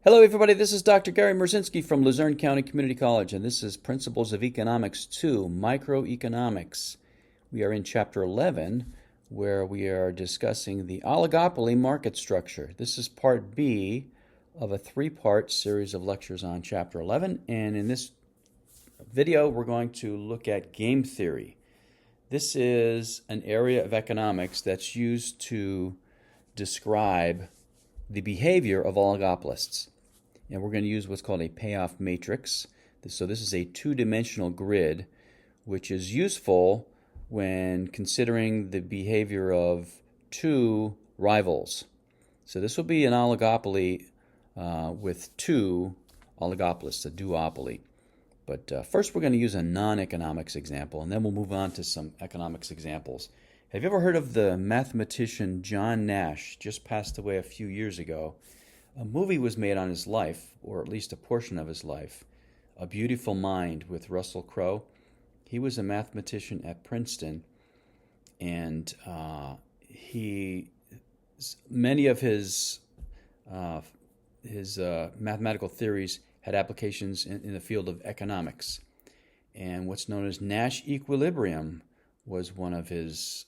Hello, everybody. This is Dr. Gary Merzinski from Luzerne County Community College, and this is Principles of Economics 2, Microeconomics. We are in Chapter 11, where we are discussing the oligopoly market structure. This is Part B of a three-part series of lectures on Chapter 11, and in this video, we're going to look at game theory. This is an area of economics that's used to describe the behavior of oligopolists. And we're going to use what's called a payoff matrix. So this is a two-dimensional grid, which is useful when considering the behavior of two rivals. So this will be an oligopoly with two oligopolists, a duopoly. But first we're going to use a non-economics example, and then we'll move on to some economics examples. Have you ever heard of the mathematician John Nash? Just passed away a few years ago. A movie was made on his life, or at least a portion of his life, A Beautiful Mind with Russell Crowe. He was a mathematician at Princeton, and many of his mathematical theories had applications in the field of economics. And what's known as Nash Equilibrium was one of his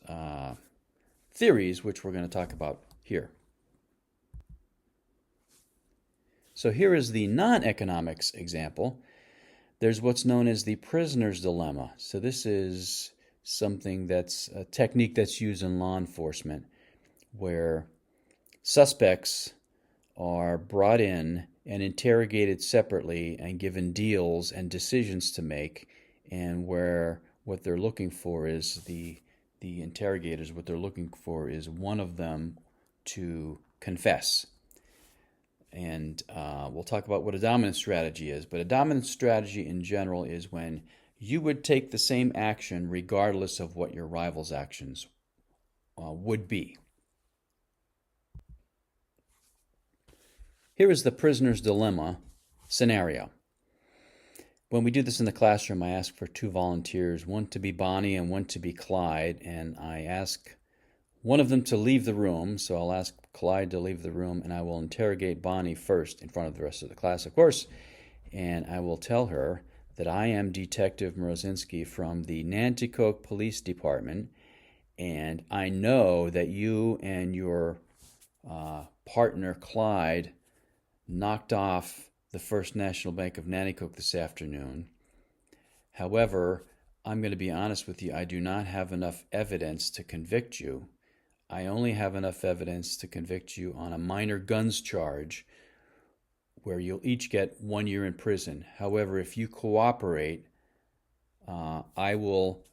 theories, which we're going to talk about here. So here is the non-economics example. There's what's known as the prisoner's dilemma. So this is something that's a technique that's used in law enforcement, where suspects are brought in and interrogated separately and given deals and decisions to make, and where what they're looking for is the interrogators, what they're looking for is one of them to confess. And we'll talk about what a dominant strategy is. But a dominant strategy in general is when you would take the same action regardless of what your rival's actions would be. Here is the prisoner's dilemma scenario. When we do this in the classroom, I ask for two volunteers, one to be Bonnie and one to be Clyde, and I ask one of them to leave the room. So I'll ask Clyde to leave the room, and I will interrogate Bonnie first in front of the rest of the class, of course, and I will tell her that I am Detective Mrozinski from the Nanticoke Police Department, and I know that you and your partner Clyde knocked off the First National Bank of Nanticoke this afternoon. However, I'm going to be honest with you, I do not have enough evidence to convict you. I only have enough evidence to convict you on a minor guns charge where you'll each get 1 year in prison. However, if you cooperate, I will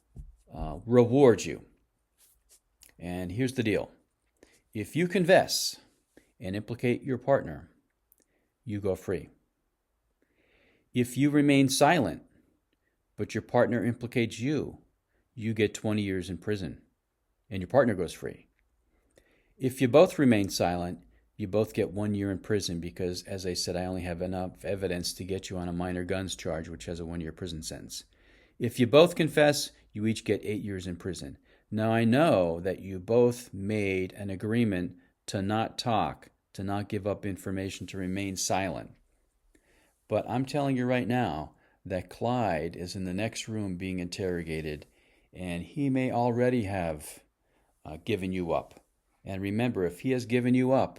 reward you. And here's the deal. If you confess and implicate your partner, you go free. If you remain silent, but your partner implicates you, you get 20 years in prison, and your partner goes free. If you both remain silent, you both get 1 year in prison because, as I said, I only have enough evidence to get you on a minor guns charge, which has a 1 year prison sentence. If you both confess, you each get 8 years in prison. Now, I know that you both made an agreement to not talk, to not give up information, to remain silent. But I'm telling you right now that Clyde is in the next room being interrogated, and he may already have given you up. And remember, if he has given you up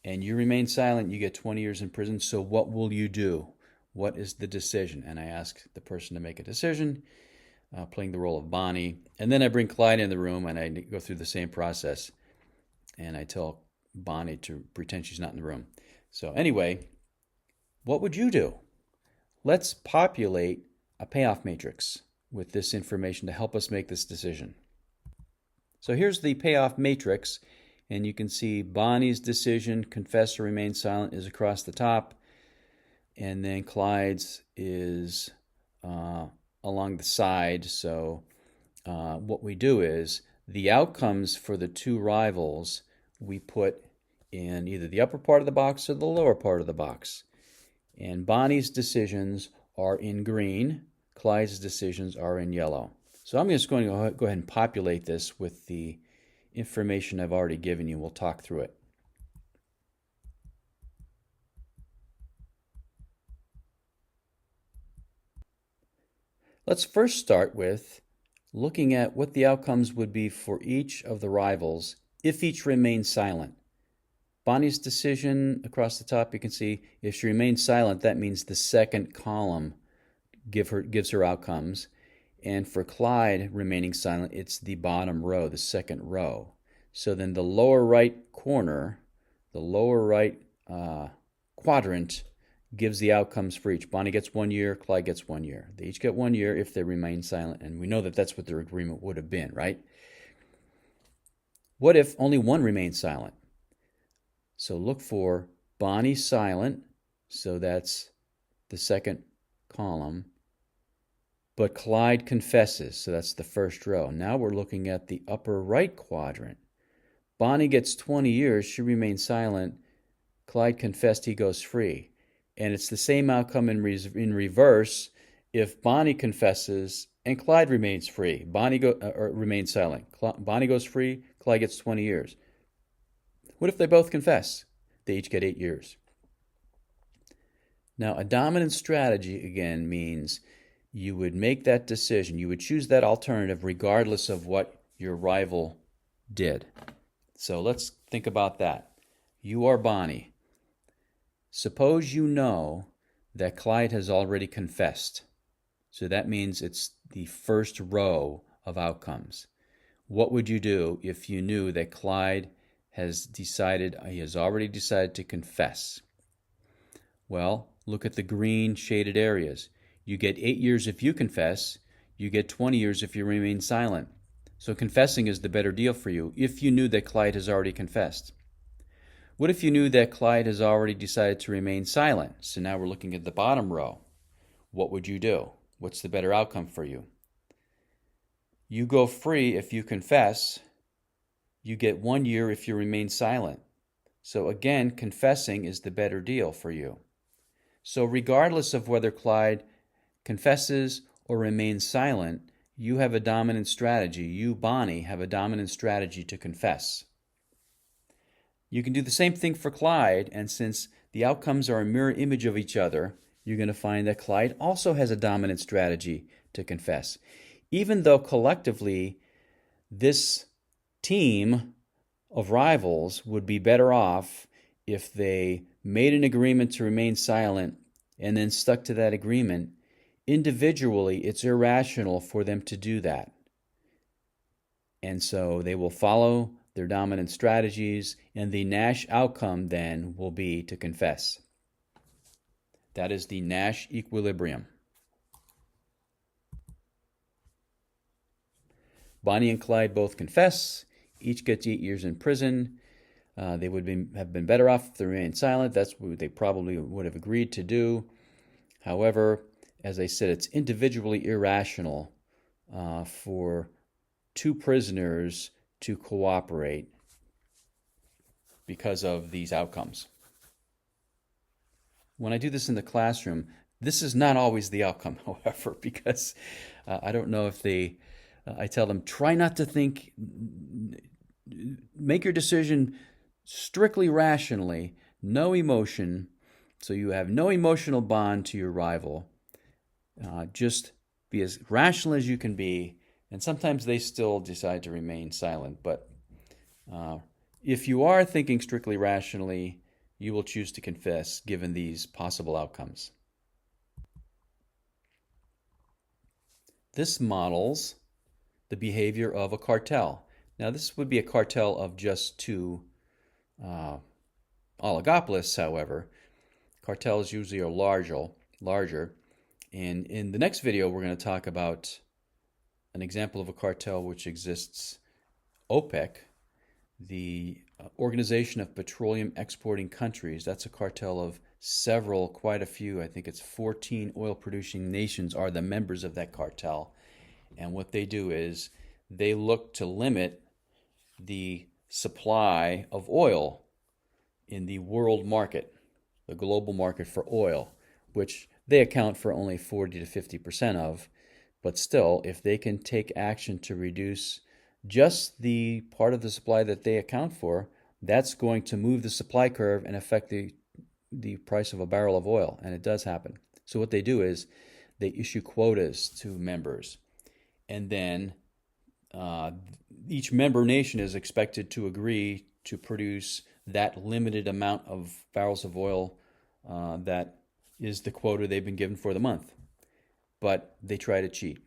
and you remain silent, you get 20 years in prison. So what will you do? What is the decision? And I ask the person to make a decision, playing the role of Bonnie. And then I bring Clyde in the room and I go through the same process. And I tell Bonnie to pretend she's not in the room. So anyway, what would you do? Let's populate a payoff matrix with this information to help us make this decision. So here's the payoff matrix, and you can see Bonnie's decision, confess or remain silent, is across the top, and then Clyde's is along the side. So what we do is the outcomes for the two rivals we put in either the upper part of the box or the lower part of the box. And Bonnie's decisions are in green, Clyde's decisions are in yellow. So I'm just going to go ahead and populate this with the information I've already given you. We'll talk through it. Let's first start with looking at what the outcomes would be for each of the rivals if each remains silent. Bonnie's decision across the top, you can see if she remains silent, that means the second column gives her outcomes. And for Clyde remaining silent, it's the bottom row, the second row. So then the lower right corner, the lower right quadrant gives the outcomes for each. Bonnie gets 1 year, Clyde gets 1 year. They each get 1 year if they remain silent, and we know that that's what their agreement would have been, right? What if only one remains silent? So look for Bonnie silent, so that's the second column, but Clyde confesses, so that's the first row. Now we're looking at the upper right quadrant. Bonnie gets 20 years, she remains silent. Clyde confessed, he goes free. And it's the same outcome in reverse if Bonnie confesses and Clyde remains free. Bonnie remains silent. Bonnie goes free, Clyde gets 20 years. What if they both confess? They each get 8 years. Now, a dominant strategy, again, means you would make that decision. You would choose that alternative regardless of what your rival did. So let's think about that. You are Bonnie. Suppose you know that Clyde has already confessed. So that means it's the first row of outcomes. What would you do if you knew that Clyde has already decided to confess? Well, look at the green shaded areas. You get 8 years if you confess. You get 20 years if you remain silent. So confessing is the better deal for you if you knew that Clyde has already confessed. What if you knew that Clyde has already decided to remain silent? So now we're looking at the bottom row. What would you do? What's the better outcome for you? You go free if you confess. You get 1 year if you remain silent. So again, confessing is the better deal for you. So regardless of whether Clyde confesses or remains silent, you have a dominant strategy. You, Bonnie, have a dominant strategy to confess. You can do the same thing for Clyde, and since the outcomes are a mirror image of each other, you're going to find that Clyde also has a dominant strategy to confess. Even though collectively this team of rivals would be better off if they made an agreement to remain silent and then stuck to that agreement, individually it's irrational for them to do that. And so they will follow their dominant strategies, and the Nash outcome then will be to confess. That is the Nash Equilibrium. Bonnie and Clyde both confess. Each gets 8 years in prison. They would have been better off if they remained silent. That's what they probably would have agreed to do. However, as I said, it's individually irrational for two prisoners to cooperate because of these outcomes. When I do this in the classroom, this is not always the outcome, however, because I don't know if I tell them, try not to think, make your decision strictly rationally, no emotion, so you have no emotional bond to your rival. Just be as rational as you can be, and sometimes they still decide to remain silent. But if you are thinking strictly rationally, you will choose to confess given these possible outcomes. This models the behavior of a cartel. Now, this would be a cartel of just two oligopolists, however. Cartels usually are larger. And in the next video, we're going to talk about an example of a cartel which exists, OPEC, the Organization of Petroleum Exporting Countries. That's a cartel of quite a few, I think it's 14 oil-producing nations are the members of that cartel. And what they do is they look to limit the supply of oil in the world market, the global market for oil, which they account for only 40 to 50% of. But still, if they can take action to reduce just the part of the supply that they account for, that's going to move the supply curve and affect the price of a barrel of oil, and it does happen. So what they do is they issue quotas to members. And then each member nation is expected to agree to produce that limited amount of barrels of oil that is the quota they've been given for the month. But they try to cheat,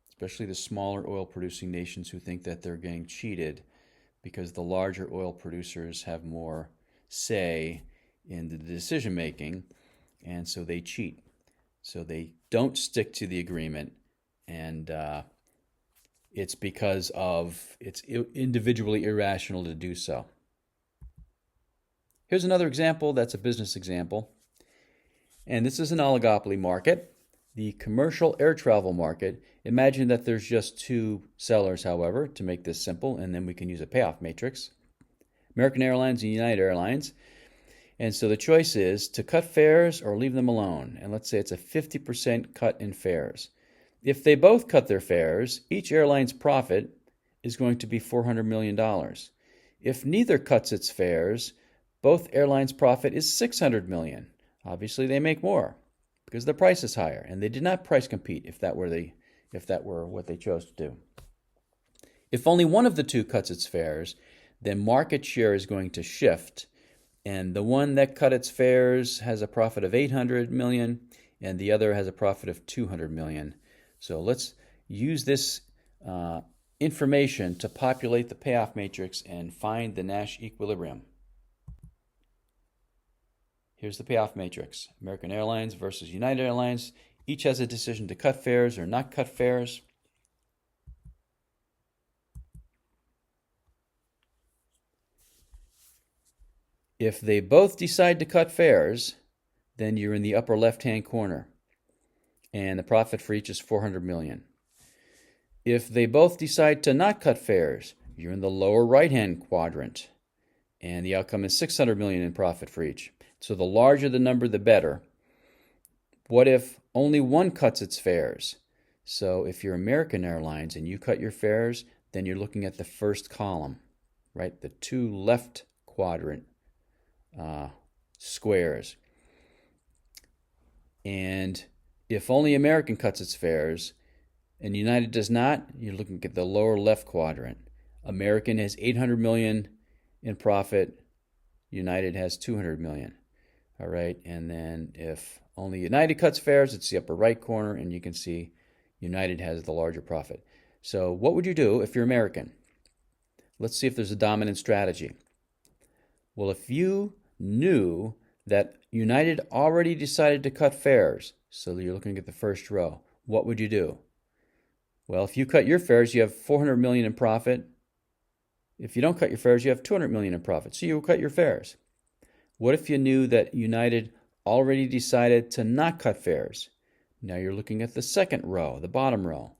especially the smaller oil producing nations who think that they're getting cheated because the larger oil producers have more say in the decision making, and so they cheat. So they don't stick to the agreement, and it's because it's individually irrational to do so. Here's another example that's a business example. And this is an oligopoly market, the commercial air travel market. Imagine that there's just two sellers, however, to make this simple, and then we can use a payoff matrix. American Airlines and United Airlines. And so the choice is to cut fares or leave them alone. And let's say it's a 50% cut in fares. If they both cut their fares, each airline's profit is going to be $400 million. If neither cuts its fares, both airlines' profit is $600 million. Obviously, they make more because the price is higher, and they did not price compete if that were what they chose to do. If only one of the two cuts its fares, then market share is going to shift, and the one that cut its fares has a profit of $800 million, and the other has a profit of $200 million. So let's use this information to populate the payoff matrix and find the Nash equilibrium. Here's the payoff matrix. American Airlines versus United Airlines. Each has a decision to cut fares or not cut fares. If they both decide to cut fares, then you're in the upper left-hand corner, and the profit for each is $400 million. If they both decide to not cut fares, you're in the lower right-hand quadrant, and the outcome is $600 million in profit for each. So the larger the number, the better. What if only one cuts its fares? So if you're American Airlines and you cut your fares, then you're looking at the first column, right? The two left quadrant squares. And if only American cuts its fares and United does not, you're looking at the lower left quadrant. American has $800 million in profit. United has $200 million. All right, and then if only United cuts fares, it's the upper right corner, and you can see United has the larger profit. So what would you do if you're American? Let's see if there's a dominant strategy. Well, if you knew that United already decided to cut fares, so you're looking at the first row, what would you do? Well, if you cut your fares, you have $400 million in profit. If you don't cut your fares, you have $200 million in profit. So you will cut your fares. What if you knew that United already decided to not cut fares? Now you're looking at the second row, the bottom row.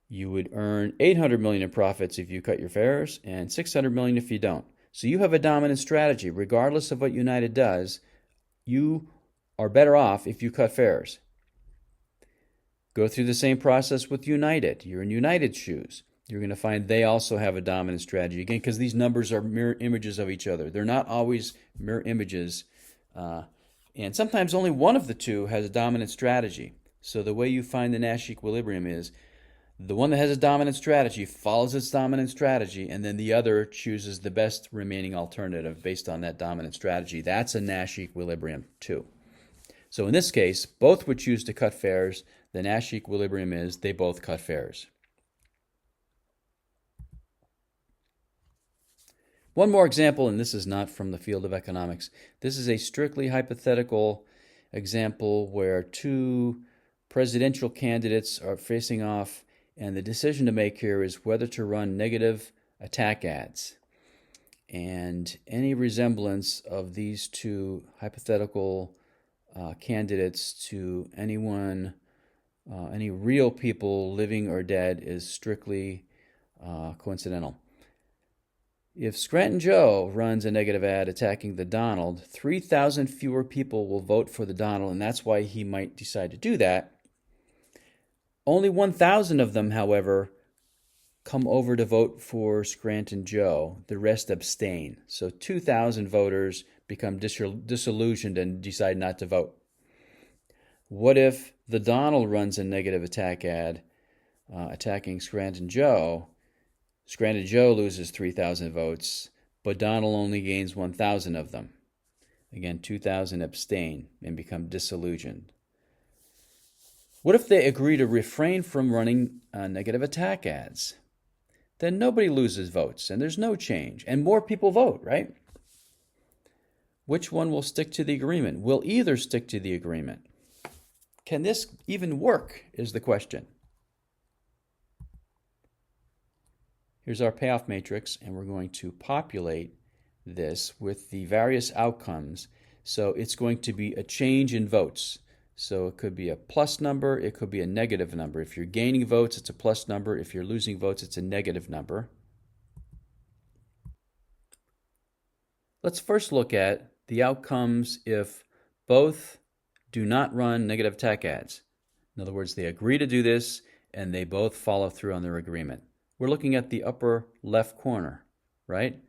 You would earn $800 million in profits if you cut your fares and $600 million if you don't. So you have a dominant strategy. Regardless of what United does, you are better off if you cut fares. Go through the same process with United. You're in United's shoes. You're going to find they also have a dominant strategy. Again, because these numbers are mirror images of each other. They're not always mirror images. And sometimes only one of the two has a dominant strategy. So the way you find the Nash equilibrium is the one that has a dominant strategy follows its dominant strategy, and then the other chooses the best remaining alternative based on that dominant strategy. That's a Nash equilibrium too. So in this case, both would choose to cut fares. The Nash equilibrium is they both cut fares. One more example, and this is not from the field of economics. This is a strictly hypothetical example where two presidential candidates are facing off, and the decision to make here is whether to run negative attack ads. And any resemblance of these two hypothetical candidates to anyone, any real people living or dead is strictly coincidental. If Scranton Joe runs a negative ad attacking the Donald, 3,000 fewer people will vote for the Donald, and that's why he might decide to do that. Only 1,000 of them, however, come over to vote for Scranton Joe. The rest abstain. So 2,000 voters become disillusioned and decide not to vote. What if the Donald runs a negative attack ad attacking Scranton Joe? Scranton Joe loses 3,000 votes, but Donald only gains 1,000 of them. Again, 2,000 abstain and become disillusioned. What if they agree to refrain from running negative attack ads? Then nobody loses votes and there's no change and more people vote, right? Which one will stick to the agreement? Will either stick to the agreement? Can this even work is the question. Here's our payoff matrix, and we're going to populate this with the various outcomes. So it's going to be a change in votes. So it could be a plus number, it could be a negative number. If you're gaining votes, it's a plus number. If you're losing votes, it's a negative number. Let's first look at the outcomes if both do not run negative attack ads. In other words, they agree to do this and they both follow through on their agreement. We're looking at the upper left corner, right?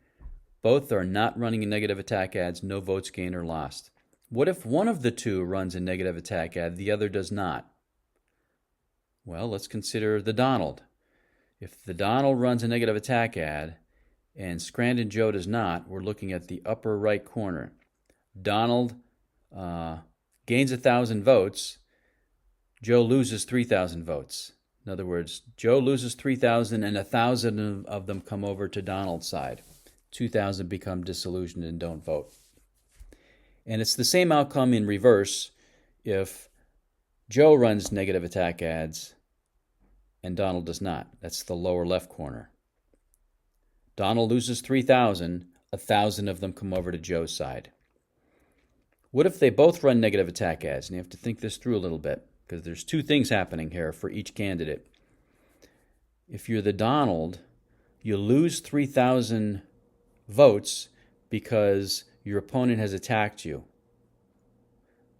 Both are not running negative attack ads, no votes gained or lost. What if one of the two runs a negative attack ad, the other does not? Well, let's consider the Donald. If the Donald runs a negative attack ad and Scranton Joe does not, we're looking at the upper right corner. Donald gains 1,000 votes, Joe loses 3,000 votes. In other words, Joe loses 3,000 and 1,000 of them come over to Donald's side. 2,000 become disillusioned and don't vote. And it's the same outcome in reverse if Joe runs negative attack ads and Donald does not. That's the lower left corner. Donald loses 3,000, 1,000 of them come over to Joe's side. What if they both run negative attack ads? And you have to think this through a little bit because there's two things happening here for each candidate. If you're the Donald, you lose 3,000 votes because your opponent has attacked you.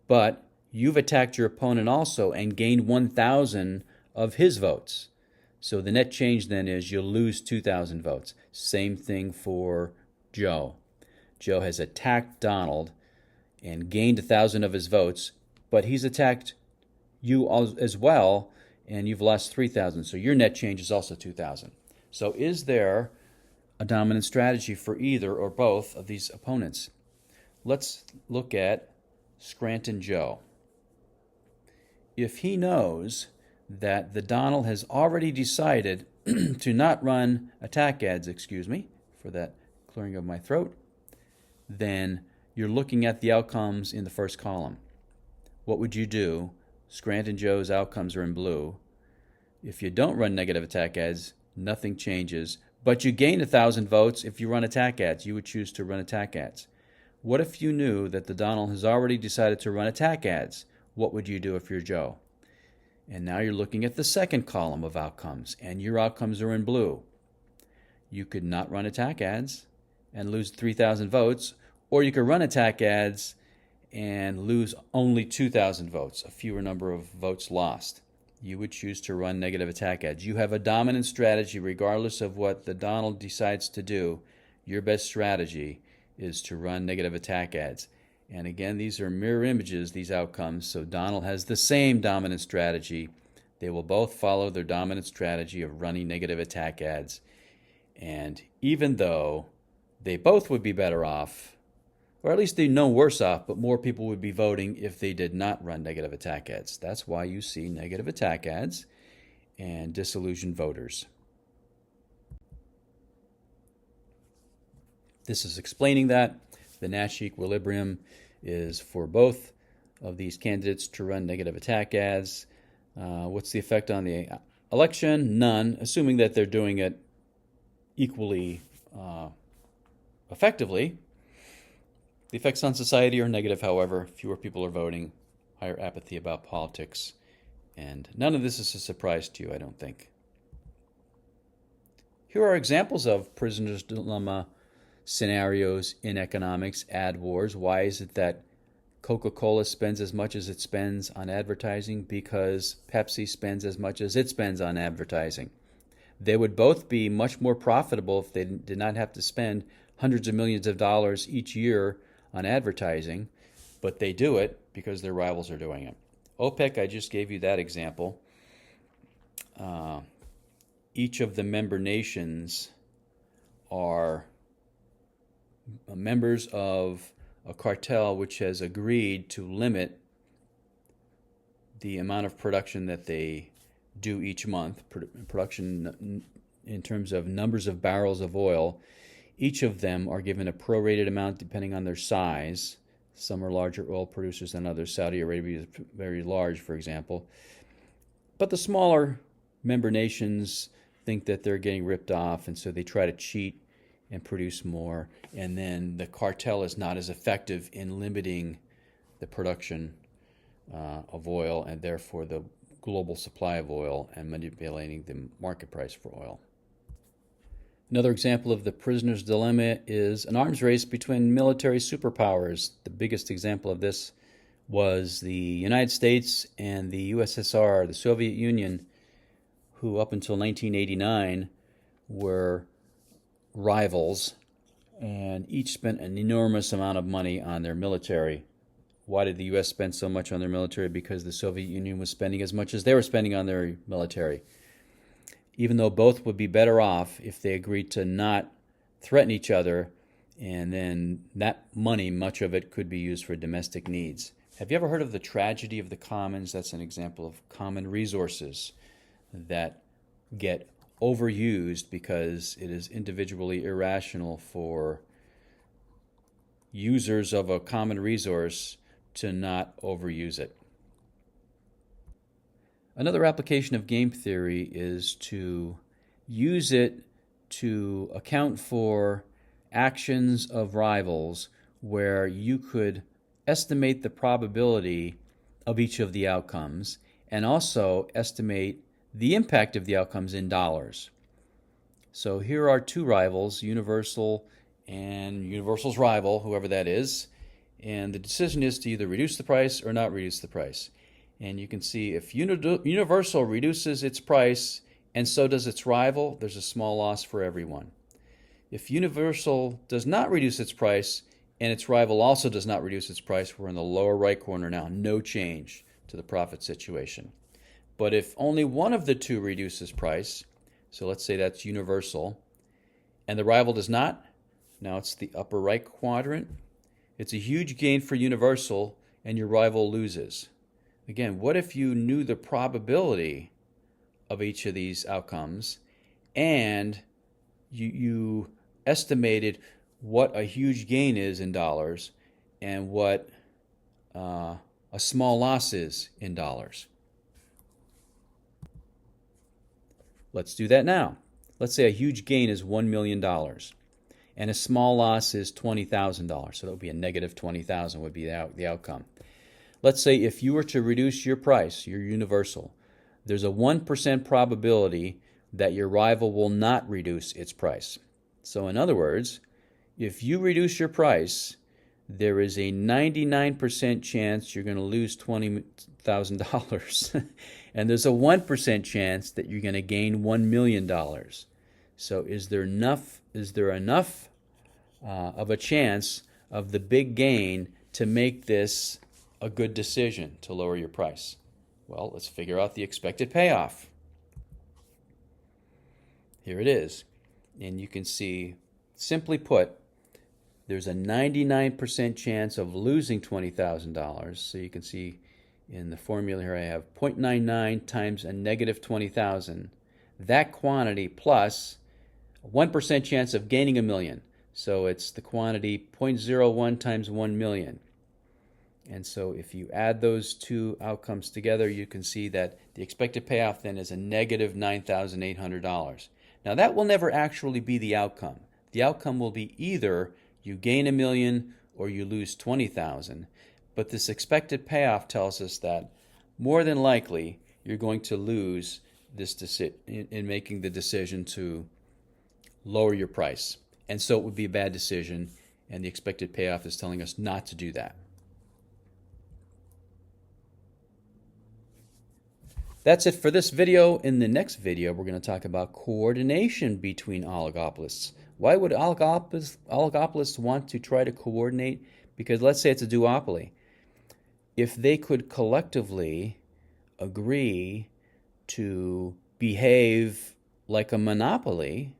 But you've attacked your opponent also and gained 1,000 of his votes. So the net change then is you'll lose 2,000 votes. Same thing for Joe. Joe has attacked Donald and gained 1,000 of his votes, but he's attacked you as well, and you've lost 3,000. So your net change is also 2,000. So is there a dominant strategy for either or both of these opponents? Let's look at Scranton Joe. If he knows that the Donald has already decided to not run attack ads, for that clearing of my throat, then you're looking at the outcomes in the first column. What would you do? Scranton Joe's outcomes are in blue. If you don't run negative attack ads, nothing changes, but you gain 1,000 votes if you run attack ads. You would choose to run attack ads. What if you knew that the Donald has already decided to run attack ads? What would you do if you're Joe? And now you're looking at the second column of outcomes, and your outcomes are in blue. You could not run attack ads and lose 3,000 votes, or you could run attack ads and lose only 2,000 votes, a fewer number of votes lost. You would choose to run negative attack ads. You have a dominant strategy regardless of what the Donald decides to do. Your best strategy is to run negative attack ads. And again, these are mirror images, these outcomes, so Donald has the same dominant strategy. They will both follow their dominant strategy of running negative attack ads. And even though they both would be better off, or at least they're no worse off, but more people would be voting if they did not run negative attack ads. That's why you see negative attack ads and disillusioned voters. This is explaining that. The Nash Equilibrium is for both of these candidates to run negative attack ads. What's the effect on the election? None, assuming that they're doing it equally effectively. The effects on society are negative, however. Fewer people are voting, higher apathy about politics, and none of this is a surprise to you, I don't think. Here are examples of prisoner's dilemma scenarios in economics, ad wars. Why is it that Coca-Cola spends as much as it spends on advertising? Because Pepsi spends as much as it spends on advertising. They would both be much more profitable if they did not have to spend hundreds of millions of dollars each year on advertising, but they do it because their rivals are doing it. OPEC, I just gave you that example. Each of the member nations are members of a cartel which has agreed to limit the amount of production that they do each month, production in terms of numbers of barrels of oil. Each of them are given a prorated amount depending on their size. Some are larger oil producers than others. Saudi Arabia is very large, for example. But the smaller member nations think that they're getting ripped off, and so they try to cheat and produce more. And then the cartel is not as effective in limiting the production of oil, and therefore the global supply of oil, and manipulating the market price for oil. Another example of the prisoner's dilemma is an arms race between military superpowers. The biggest example of this was the United States and the USSR, the Soviet Union, who up until 1989 were rivals, and each spent an enormous amount of money on their military. Why did the U.S. spend so much on their military? Because the Soviet Union was spending as much as they were spending on their military. Even though both would be better off if they agreed to not threaten each other, and then that money, much of it, could be used for domestic needs. Have you ever heard of the tragedy of the commons? That's an example of common resources that get overused because it is individually irrational for users of a common resource to not overuse it. Another application of game theory is to use it to account for actions of rivals where you could estimate the probability of each of the outcomes and also estimate the impact of the outcomes in dollars. So here are two rivals, Universal and Universal's rival, whoever that is, and the decision is to either reduce the price or not reduce the price. And you can see if Universal reduces its price and so does its rival, there's a small loss for everyone. If Universal does not reduce its price and its rival also does not reduce its price, we're in the lower right corner now, no change to the profit situation. But if only one of the two reduces price, so let's say that's Universal, and the rival does not, now it's the upper right quadrant. It's a huge gain for Universal and your rival loses. Again, what if you knew the probability of each of these outcomes and you estimated what a huge gain is in dollars and what a small loss is in dollars? Let's do that now. Let's say a huge gain is $1 million and a small loss is $20,000. So that would be a negative $20,000 would be the outcome. Let's say if you were to reduce your price, your Universal, there's a 1% probability that your rival will not reduce its price. So in other words, if you reduce your price, there is a 99% chance you're going to lose $20,000. And there's a 1% chance that you're going to gain $1 million. So is there enough of a chance of the big gain to make this a good decision to lower your price? Well, let's figure out the expected payoff. Here it is. And you can see, simply put, there's a 99% chance of losing $20,000. So you can see in the formula here I have 0.99 times a negative 20,000. That quantity plus a 1% chance of gaining $1 million. So it's the quantity 0.01 times 1 million. And so if you add those two outcomes together, you can see that the expected payoff then is a negative $9,800. Now that will never actually be the outcome. The outcome will be either you gain $1 million or you lose 20,000. But this expected payoff tells us that more than likely you're going to lose this in making the decision to lower your price. And so it would be a bad decision, and the expected payoff is telling us not to do that. That's it for this video. In the next video, we're going to talk about coordination between oligopolists. Why would oligopolists want to try to coordinate? Because let's say it's a duopoly. if they could collectively agree to behave like a monopoly,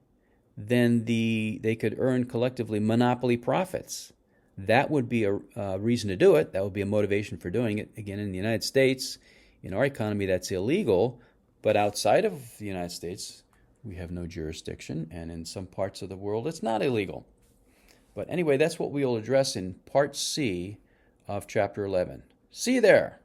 then they could earn collectively monopoly profits. That would be a reason to do it. That would be a motivation for doing it. Again, in the United States, in our economy, that's illegal. But outside of the United States, we have no jurisdiction. And in some parts of the world, it's not illegal. But anyway, that's what we will address in Part C of Chapter 11. See you there.